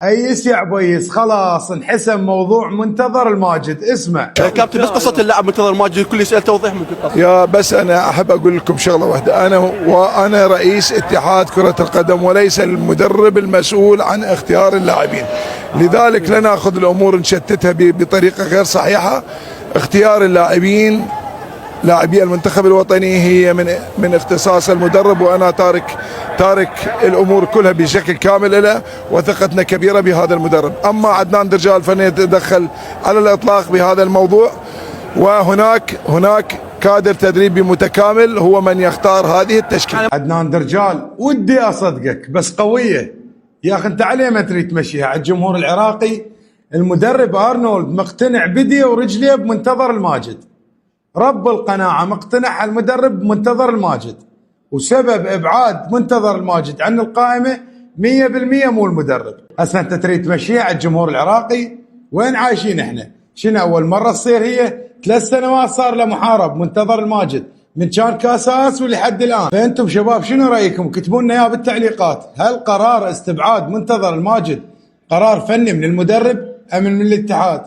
ايس يا عبيس، خلاص انحسم موضوع منتظر الماجد. اسمع يا كابتن، بس قصة اللاعب منتظر الماجد الكل يسأل توضيح من قصة. يا بس انا احب اقول لكم شغله واحده، انا رئيس اتحاد كره القدم وليس المدرب المسؤول عن اختيار اللاعبين، لذلك لا ناخذ الامور نشتتها بطريقه غير صحيحه. اختيار اللاعبين لاعبي المنتخب الوطني هي من اختصاص المدرب، وانا تارك الامور كلها بشكل كامل له، وثقتنا كبيره بهذا المدرب. اما عدنان درجال فلن يتدخل على الاطلاق بهذا الموضوع، وهناك كادر تدريبي متكامل هو من يختار هذه التشكيله. عدنان درجال ودي اصدقك بس قويه يا اخي، انت عليه ما تريد تمشيها على الجمهور العراقي. المدرب ارنولد مقتنع بدي ورجليه بمنتظر الماجد، رب القناعة مقتنع المدرب منتظر الماجد، وسبب ابعاد منتظر الماجد عن القائمة 100% مو المدرب. هسه انت تريد تمشيها على الجمهور العراقي؟ وين عايشين احنا؟ شنو اول مرة تصير؟ هي 3 سنوات صار له محارب منتظر الماجد من كان كاساس ولحد الان. فانتم شباب شنو رايكم؟ كتبوا لنا اياه بالتعليقات. هل قرار استبعاد منتظر الماجد قرار فني من المدرب ام من الاتحاد؟